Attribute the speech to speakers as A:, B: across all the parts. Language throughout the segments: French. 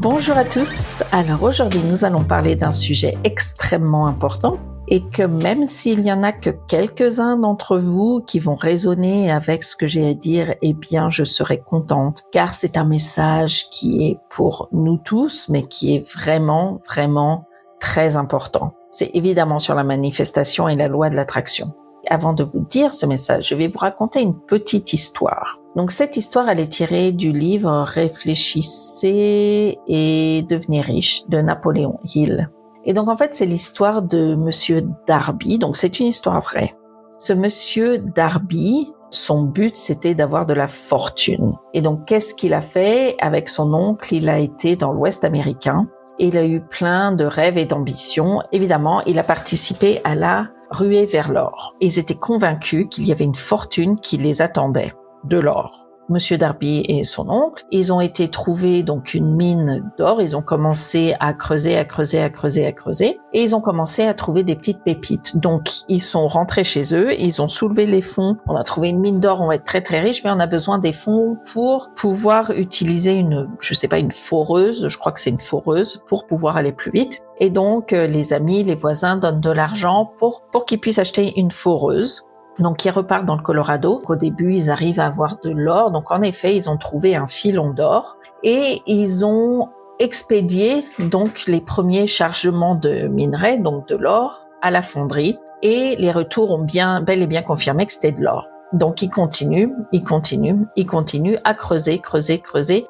A: Bonjour à tous. Alors aujourd'hui, nous allons parler d'un sujet extrêmement important et que même s'il y en a que quelques-uns d'entre vous qui vont résonner avec ce que j'ai à dire, eh bien, je serai contente car c'est un message qui est pour nous tous, mais qui est vraiment, vraiment très important. C'est évidemment sur la manifestation et la loi de l'attraction. Avant de vous dire ce message, je vais vous raconter une petite histoire. Donc cette histoire, elle est tirée du livre Réfléchissez et devenez riche de Napoléon Hill. Et donc en fait, c'est l'histoire de Monsieur Darby. Donc c'est une histoire vraie. Ce Monsieur Darby, son but, c'était d'avoir de la fortune. Et donc qu'est-ce qu'il a fait avec son oncle? Il a été dans l'Ouest américain. Et il a eu plein de rêves et d'ambitions. Évidemment, il a participé à la ruée vers l'or. Ils étaient convaincus qu'il y avait une fortune qui les attendait, de l'or. Monsieur Darby et son oncle, ils ont été trouver donc une mine d'or. Ils ont commencé à creuser, et ils ont commencé à trouver des petites pépites. Donc, ils sont rentrés chez eux, ils ont soulevé les fonds. On a trouvé une mine d'or, on va être très très riche, mais on a besoin des fonds pour pouvoir utiliser une foreuse, je crois que c'est une foreuse, pour pouvoir aller plus vite. Et donc, les amis, les voisins donnent de l'argent pour qu'ils puissent acheter une foreuse. Donc, ils repartent dans le Colorado. Au début, ils arrivent à avoir de l'or. Donc, en effet, ils ont trouvé un filon d'or et ils ont expédié donc les premiers chargements de minerais, donc de l'or, à la fonderie. Et les retours ont bel et bien confirmé que c'était de l'or. Donc, ils continuent à creuser.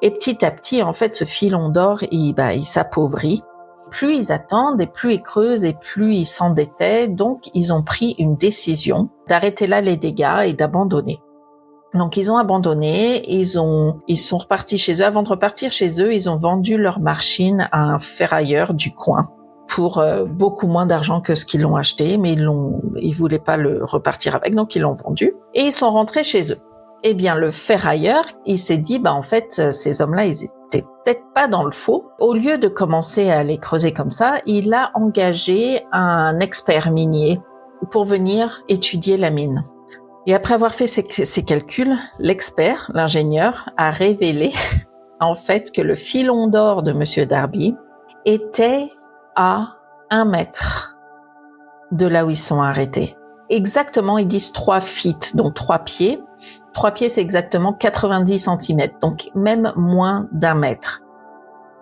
A: Et petit à petit, en fait, ce filon d'or, il s'appauvrit. Plus ils attendent et plus ils creusent et plus ils s'endettaient. Donc, ils ont pris une décision d'arrêter là les dégâts et d'abandonner. Donc, ils ont abandonné, ils sont repartis chez eux. Avant de repartir chez eux, ils ont vendu leur machine à un ferrailleur du coin pour beaucoup moins d'argent que ce qu'ils l'ont acheté, mais ils voulaient pas le repartir avec, donc ils l'ont vendu. Et ils sont rentrés chez eux. Eh bien, le ferrailleur, il s'est dit, en fait, ces hommes-là, ils étaient peut-être pas dans le faux. Au lieu de commencer à les creuser comme ça, il a engagé un expert minier pour venir étudier la mine. Et après avoir fait ses calculs, l'expert, l'ingénieur, a révélé, en fait, que le filon d'or de Monsieur Darby était à 1 mètre de là où ils sont arrêtés. Exactement, ils disent 3 feet, donc 3 pieds. 3 pieds, c'est exactement 90 centimètres, donc même moins d'1 mètre.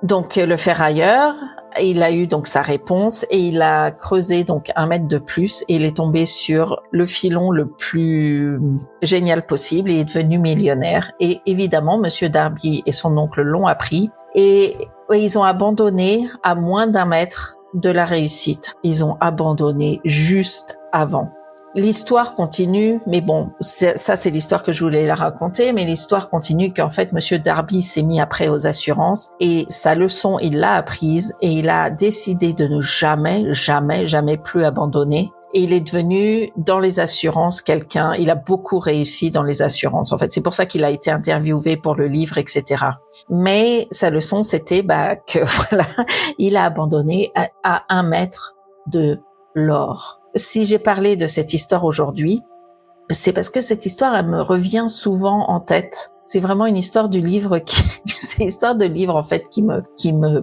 A: Donc, le ferrailleur, il a eu donc sa réponse et il a creusé donc 1 mètre de plus et il est tombé sur le filon le plus génial possible et est devenu millionnaire. Et évidemment, Monsieur Darby et son oncle l'ont appris et ils ont abandonné à moins d'1 mètre de la réussite. Ils ont abandonné juste avant. L'histoire continue, mais bon, ça c'est l'histoire que je voulais la raconter, mais l'histoire continue qu'en fait, Monsieur Darby s'est mis après aux assurances et sa leçon, il l'a apprise et il a décidé de ne jamais plus abandonner. Et il est devenu, dans les assurances, il a beaucoup réussi dans les assurances. En fait, c'est pour ça qu'il a été interviewé pour le livre, etc. Mais sa leçon, c'était que voilà, il a abandonné à 1 mètre de l'or. Si j'ai parlé de cette histoire aujourd'hui, c'est parce que cette histoire, elle me revient souvent en tête. C'est vraiment une histoire du livre c'est l'histoire de livre, en fait,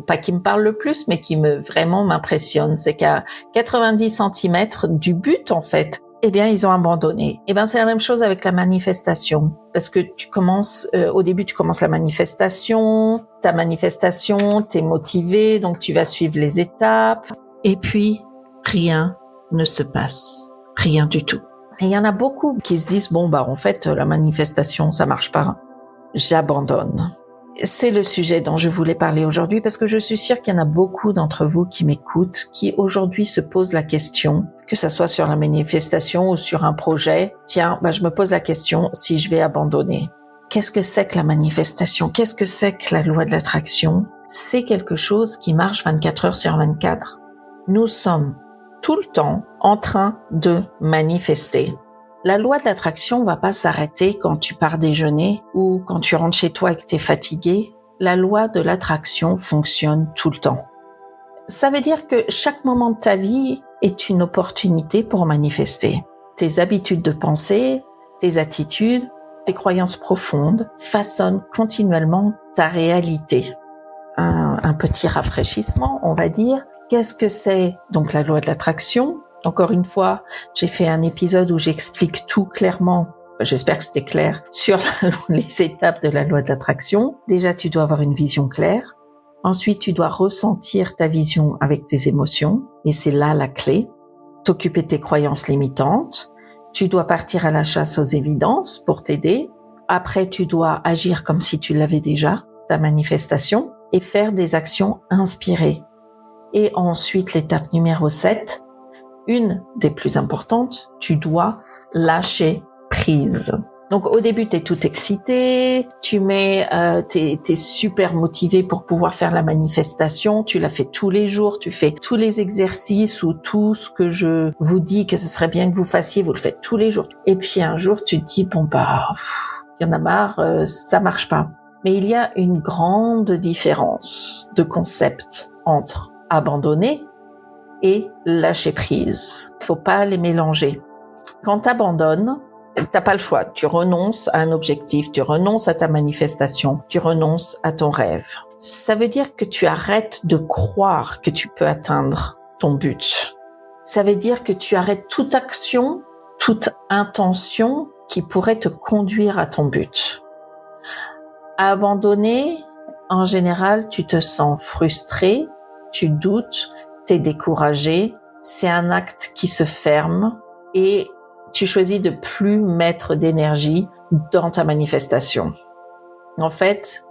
A: pas qui me parle le plus, mais qui vraiment m'impressionne. C'est qu'à 90 centimètres du but, en fait, ils ont abandonné. C'est la même chose avec la manifestation. Parce que tu commences, au début, tu commences la manifestation, ta manifestation, t'es motivé, donc tu vas suivre les étapes. Et puis, rien ne se passe. Rien du tout. Et il y en a beaucoup qui se disent, en fait, la manifestation, ça marche pas. J'abandonne. C'est le sujet dont je voulais parler aujourd'hui parce que je suis sûre qu'il y en a beaucoup d'entre vous qui m'écoutent, qui aujourd'hui se posent la question, que ça soit sur la manifestation ou sur un projet. Tiens, je me pose la question si je vais abandonner. Qu'est-ce que c'est que la manifestation? Qu'est-ce que c'est que la loi de l'attraction? C'est quelque chose qui marche 24 heures sur 24. Nous sommes tout le temps en train de manifester. La loi de l'attraction va pas s'arrêter quand tu pars déjeuner ou quand tu rentres chez toi et que t'es fatigué. la loi de l'attraction fonctionne tout le temps. Ça veut dire que chaque moment de ta vie est une opportunité pour manifester. Tes habitudes de pensée, tes attitudes, tes croyances profondes façonnent continuellement ta réalité. Un petit rafraîchissement, on va dire. Qu'est-ce que c'est donc la loi de l'attraction? Encore une fois, j'ai fait un épisode où j'explique tout clairement. J'espère que c'était clair sur les étapes de la loi de l'attraction. Déjà, tu dois avoir une vision claire. Ensuite, tu dois ressentir ta vision avec tes émotions. Et c'est là la clé. T'occuper de tes croyances limitantes. Tu dois partir à la chasse aux évidences pour t'aider. Après, tu dois agir comme si tu l'avais déjà, ta manifestation, et faire des actions inspirées. Et ensuite, l'étape numéro 7, une des plus importantes, tu dois lâcher prise. Donc au début, tu es tout excité, t'es super motivé pour pouvoir faire la manifestation, tu la fais tous les jours, tu fais tous les exercices ou tout ce que je vous dis que ce serait bien que vous fassiez, vous le faites tous les jours. Et puis un jour, tu te dis, bon il y en a marre, ça marche pas. Mais il y a une grande différence de concept entre abandonner et lâcher prise. Faut pas les mélanger. Quand t'abandonnes, t'as pas le choix. Tu renonces à un objectif, tu renonces à ta manifestation, tu renonces à ton rêve. Ça veut dire que tu arrêtes de croire que tu peux atteindre ton but. Ça veut dire que tu arrêtes toute action, toute intention qui pourrait te conduire à ton but. Abandonner, en général, tu te sens frustré, tu doutes, t'es découragé, c'est un acte qui se ferme et tu choisis de plus mettre d'énergie dans ta manifestation. En fait,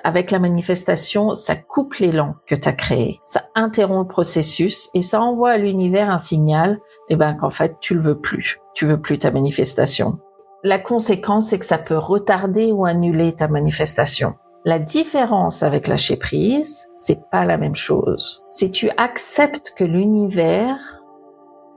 A: avec la manifestation, ça coupe l'élan que tu as créé, ça interrompt le processus et ça envoie à l'univers un signal, qu'en fait, tu le veux plus ta manifestation. La conséquence, c'est que ça peut retarder ou annuler ta manifestation. La différence avec lâcher prise, c'est pas la même chose. Si tu acceptes que l'univers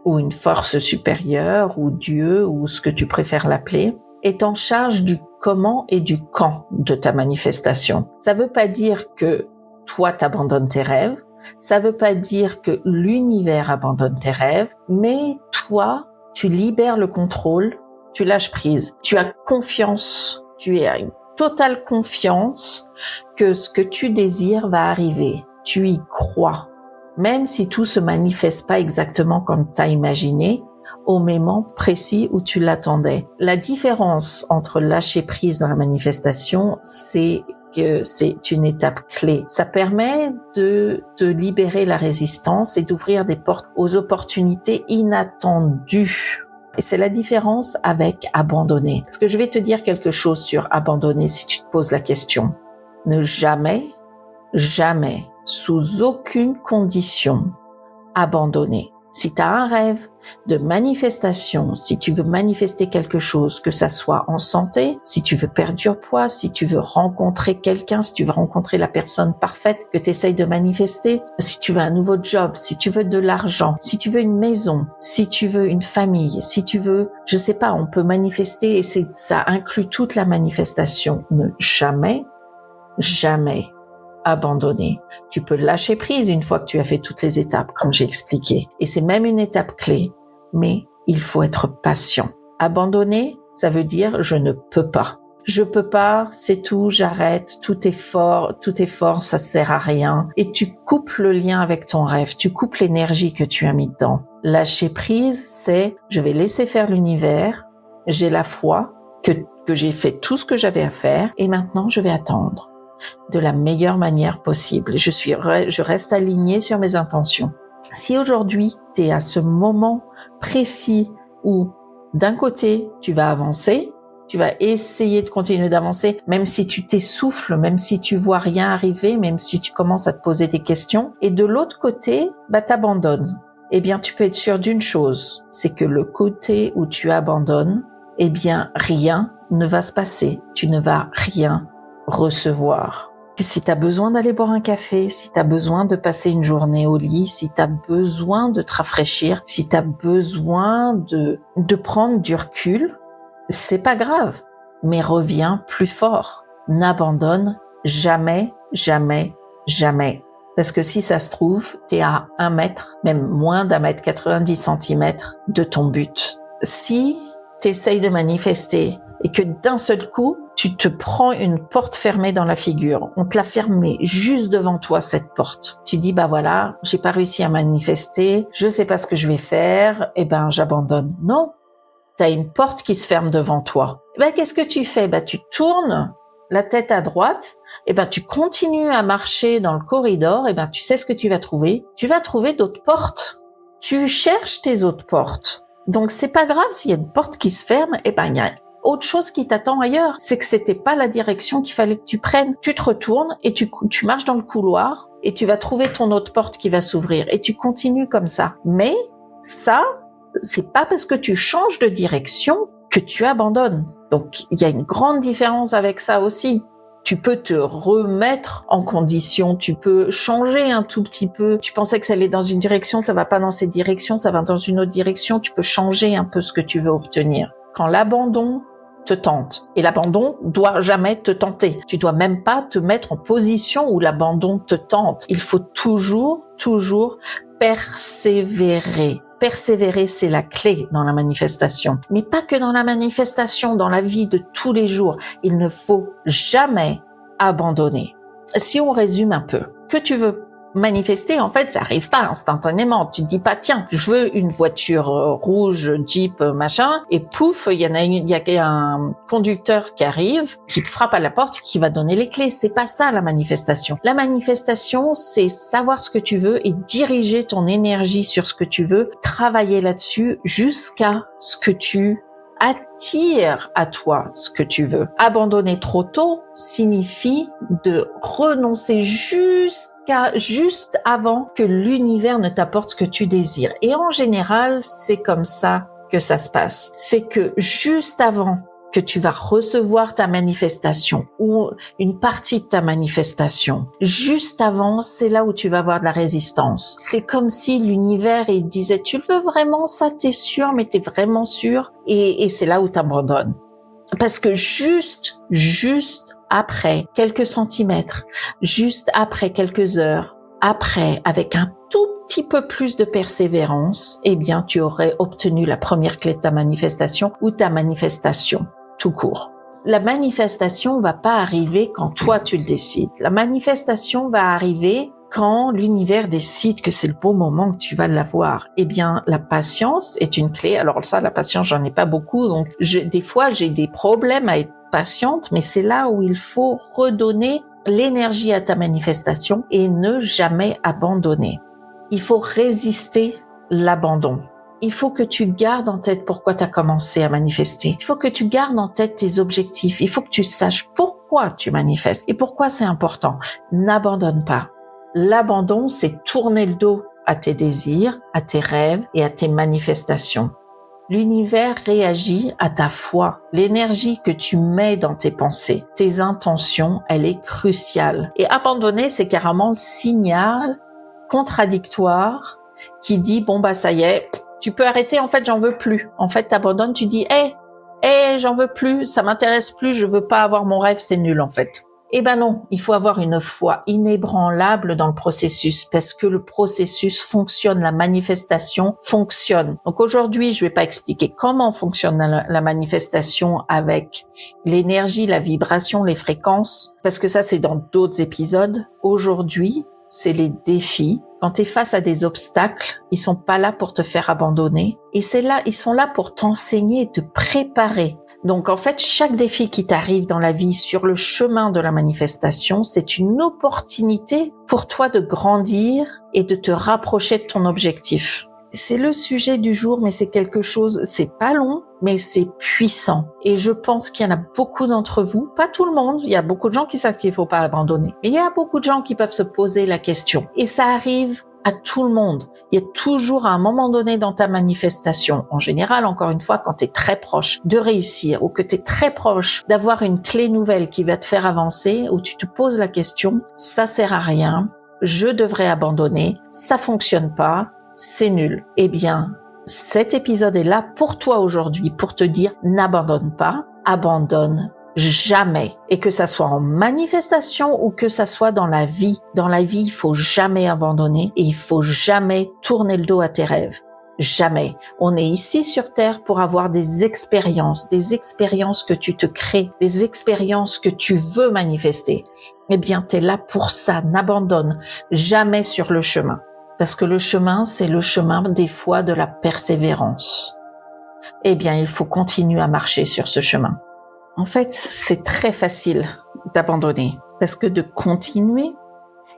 A: ou une force supérieure ou Dieu ou ce que tu préfères l'appeler est en charge du comment et du quand de ta manifestation. Ça veut pas dire que toi t'abandonnes tes rêves, ça veut pas dire que l'univers abandonne tes rêves, mais toi, tu libères le contrôle, tu lâches prise, tu as confiance, tu as une totale confiance que ce que tu désires va arriver. Tu y crois. Même si tout se manifeste pas exactement comme tu as imaginé, au moment précis où tu l'attendais. La différence entre lâcher prise dans la manifestation, c'est que c'est une étape clé. Ça permet de libérer la résistance et d'ouvrir des portes aux opportunités inattendues. Et c'est la différence avec abandonner. Parce que je vais te dire quelque chose sur abandonner si tu te poses la question. Ne jamais, sous aucune condition, abandonner. Si tu as un rêve de manifestation, si tu veux manifester quelque chose, que ça soit en santé, si tu veux perdre du poids, si tu veux rencontrer quelqu'un, si tu veux rencontrer la personne parfaite que tu essayes de manifester, si tu veux un nouveau job, si tu veux de l'argent, si tu veux une maison, si tu veux une famille, si tu veux, je sais pas, on peut manifester et ça inclut toute la manifestation. Ne jamais abandonner. Tu peux lâcher prise une fois que tu as fait toutes les étapes, comme j'ai expliqué. Et c'est même une étape clé, mais il faut être patient. Abandonner, ça veut dire je ne peux pas. Je peux pas, c'est tout, j'arrête, tout est fort, ça sert à rien. Et tu coupes le lien avec ton rêve, tu coupes l'énergie que tu as mis dedans. Lâcher prise, c'est je vais laisser faire l'univers, j'ai la foi que j'ai fait tout ce que j'avais à faire et maintenant je vais attendre de la meilleure manière possible. Je reste alignée sur mes intentions. Si aujourd'hui, tu es à ce moment précis où d'un côté, tu vas avancer, tu vas essayer de continuer d'avancer, même si tu t'essouffles, même si tu vois rien arriver, même si tu commences à te poser des questions, et de l'autre côté, t'abandonnes. Eh bien, tu peux être sûr d'une chose, c'est que le côté où tu abandonnes, eh bien, rien ne va se passer. Tu ne vas rien recevoir. Si tu as besoin d'aller boire un café, si tu as besoin de passer une journée au lit, si tu as besoin de te rafraîchir, si tu as besoin de prendre du recul, c'est pas grave, mais reviens plus fort. N'abandonne jamais, jamais, jamais. Parce que si ça se trouve, t'es à 1 mètre, même moins d'1 mètre, 90 centimètres de ton but. Si t'essayes de manifester et que d'un seul coup, tu te prends une porte fermée dans la figure, on te l'a fermée juste devant toi, cette porte. Tu dis, bah voilà, j'ai pas réussi à manifester, je sais pas ce que je vais faire, j'abandonne. Non. T'as une porte qui se ferme devant toi. Qu'est-ce que tu fais? Tu tournes la tête à droite, tu continues à marcher dans le corridor, tu sais ce que tu vas trouver. Tu vas trouver d'autres portes. Tu cherches tes autres portes. Donc c'est pas grave s'il y a une porte qui se ferme, il y a autre chose qui t'attend ailleurs. C'est que c'était pas la direction qu'il fallait que tu prennes. Tu te retournes et tu marches dans le couloir et tu vas trouver ton autre porte qui va s'ouvrir et tu continues comme ça. Mais ça, c'est pas parce que tu changes de direction que tu abandonnes. Donc, il y a une grande différence avec ça aussi. Tu peux te remettre en condition, tu peux changer un tout petit peu. Tu pensais que ça allait dans une direction, ça va pas dans cette direction, ça va dans une autre direction. Tu peux changer un peu ce que tu veux obtenir. Quand l'abandon te tente, et l'abandon doit jamais te tenter. Tu dois même pas te mettre en position où l'abandon te tente. Il faut toujours persévérer. Persévérer, c'est la clé dans la manifestation. Mais pas que dans la manifestation, dans la vie de tous les jours. Il ne faut jamais abandonner. Si on résume un peu, que tu veux manifester, en fait, ça arrive pas instantanément. Tu te dis pas, tiens, je veux une voiture rouge, Jeep, machin, et pouf, il y a un conducteur qui arrive, qui te frappe à la porte, qui va donner les clés. C'est pas ça, la manifestation. La manifestation, c'est savoir ce que tu veux et diriger ton énergie sur ce que tu veux, travailler là-dessus jusqu'à ce que tu attires à toi ce que tu veux. Abandonner trop tôt signifie de renoncer juste avant que l'univers ne t'apporte ce que tu désires. Et en général, c'est comme ça que ça se passe. C'est que juste avant que tu vas recevoir ta manifestation ou une partie de ta manifestation, juste avant, c'est là où tu vas avoir de la résistance. C'est comme si l'univers, il disait, tu le veux vraiment ça, t'es sûr, mais t'es vraiment sûr? Et c'est là où t'abandonnes. Parce que juste après quelques centimètres, juste après quelques heures, après, avec un tout petit peu plus de persévérance, tu aurais obtenu la première clé de ta manifestation ou ta manifestation. Tout court. La manifestation va pas arriver quand toi tu le décides. La manifestation va arriver quand l'univers décide que c'est le bon moment que tu vas l'avoir. La patience est une clé. Alors ça, la patience, j'en ai pas beaucoup. Donc, des fois, j'ai des problèmes à être patiente, mais c'est là où il faut redonner l'énergie à ta manifestation et ne jamais abandonner. Il faut résister l'abandon. Il faut que tu gardes en tête pourquoi tu as commencé à manifester. Il faut que tu gardes en tête tes objectifs. Il faut que tu saches pourquoi tu manifestes et pourquoi c'est important. N'abandonne pas. L'abandon, c'est tourner le dos à tes désirs, à tes rêves et à tes manifestations. L'univers réagit à ta foi. L'énergie que tu mets dans tes pensées, tes intentions, elle est cruciale. Et abandonner, c'est carrément le signal contradictoire qui dit, ça y est, tu peux arrêter, en fait, j'en veux plus. En fait, t'abandonnes, tu dis, j'en veux plus, ça m'intéresse plus, je veux pas avoir mon rêve, c'est nul, en fait. Non, il faut avoir une foi inébranlable dans le processus parce que le processus fonctionne, la manifestation fonctionne. Donc aujourd'hui, je vais pas expliquer comment fonctionne la manifestation avec l'énergie, la vibration, les fréquences, parce que ça, c'est dans d'autres épisodes. Aujourd'hui, c'est les défis. Quand tu es face à des obstacles, ils sont pas là pour te faire abandonner. Et ils sont là pour t'enseigner et te préparer. Donc en fait, chaque défi qui t'arrive dans la vie sur le chemin de la manifestation, c'est une opportunité pour toi de grandir et de te rapprocher de ton objectif. C'est le sujet du jour, mais c'est quelque chose, c'est pas long, mais c'est puissant. Et je pense qu'il y en a beaucoup d'entre vous, pas tout le monde, il y a beaucoup de gens qui savent qu'il faut pas abandonner, mais il y a beaucoup de gens qui peuvent se poser la question. Et ça arrive à tout le monde. Il y a toujours à un moment donné dans ta manifestation, en général, encore une fois, quand tu es très proche de réussir ou que tu es très proche d'avoir une clé nouvelle qui va te faire avancer, où tu te poses la question, ça sert à rien, je devrais abandonner, ça fonctionne pas, c'est nul. Cet épisode est là pour toi aujourd'hui, pour te dire n'abandonne pas, abandonne Jamais. Et que ça soit en manifestation ou que ça soit dans la vie. Dans la vie, il faut jamais abandonner et il faut jamais tourner le dos à tes rêves. Jamais. On est ici sur Terre pour avoir des expériences que tu te crées, des expériences que tu veux manifester. Eh bien, t'es là pour ça. N'abandonne jamais sur le chemin. Parce que le chemin, c'est le chemin des fois de la persévérance. Eh bien, il faut continuer à marcher sur ce chemin. En fait, c'est très facile d'abandonner. Parce que de continuer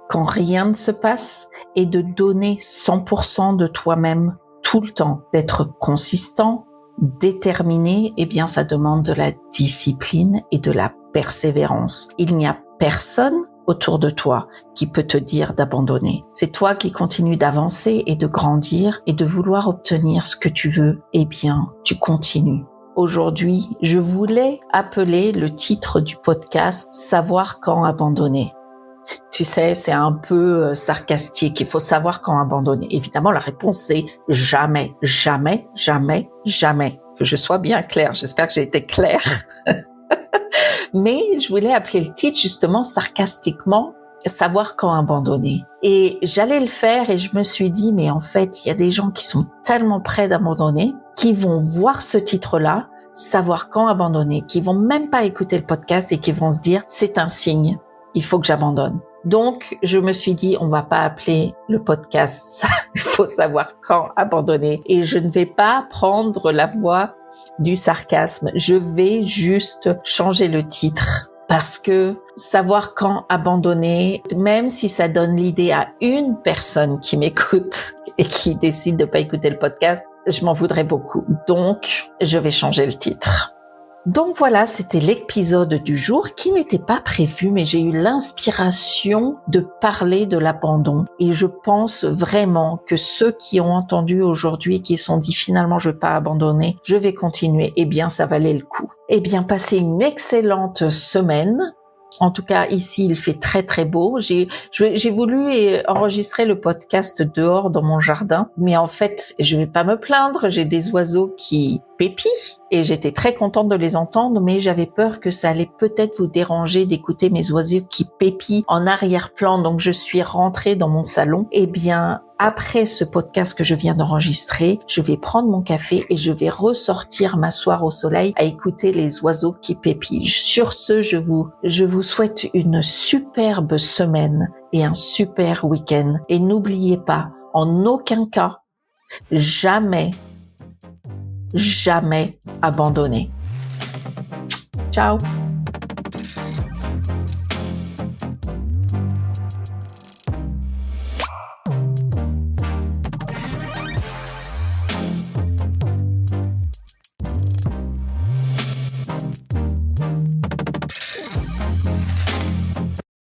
A: quand rien ne se passe et de donner 100% de toi-même tout le temps, d'être consistant, déterminé, eh bien, ça demande de la discipline et de la persévérance. Il n'y a personne autour de toi qui peut te dire d'abandonner. C'est toi qui continues d'avancer et de grandir et de vouloir obtenir ce que tu veux. Eh bien, tu continues. Aujourd'hui, je voulais appeler le titre du podcast « Savoir quand abandonner ». Tu sais, c'est un peu sarcastique. Il faut savoir quand abandonner. Évidemment, la réponse c'est jamais, jamais, jamais, jamais. Que je sois bien claire. J'espère que j'ai été claire. Mais je voulais appeler le titre justement sarcastiquement savoir quand abandonner. Et j'allais le faire et je me suis dit, mais en fait, il y a des gens qui sont tellement près d'abandonner, qui vont voir ce titre-là, savoir quand abandonner, qui vont même pas écouter le podcast et qui vont se dire, c'est un signe. Il faut que j'abandonne. Donc, je me suis dit, on va pas appeler le podcast « Il faut savoir quand abandonner ». Et je ne vais pas prendre la voie du sarcasme. Je vais juste changer le titre. Parce que savoir quand abandonner, même si ça donne l'idée à une personne qui m'écoute et qui décide de pas écouter le podcast, je m'en voudrais beaucoup. Donc, je vais changer le titre. Donc voilà, c'était l'épisode du jour qui n'était pas prévu, mais j'ai eu l'inspiration de parler de l'abandon. Et je pense vraiment que ceux qui ont entendu aujourd'hui, qui se sont dit finalement je vais pas abandonner, je vais continuer, eh bien ça valait le coup. Eh bien, passez une excellente semaine. En tout cas, ici, il fait très très beau. J'ai voulu enregistrer le podcast dehors dans mon jardin, mais en fait, je vais pas me plaindre. J'ai des oiseaux qui pépient et j'étais très contente de les entendre, mais j'avais peur que ça allait peut-être vous déranger d'écouter mes oiseaux qui pépient en arrière-plan. Donc, je suis rentrée dans mon salon. Eh bien, après ce podcast que je viens d'enregistrer, je vais prendre mon café et je vais ressortir m'asseoir au soleil à écouter les oiseaux qui pépient. Sur ce, je vous souhaite une superbe semaine et un super week-end. Et n'oubliez pas, en aucun cas, jamais abandonner. Ciao!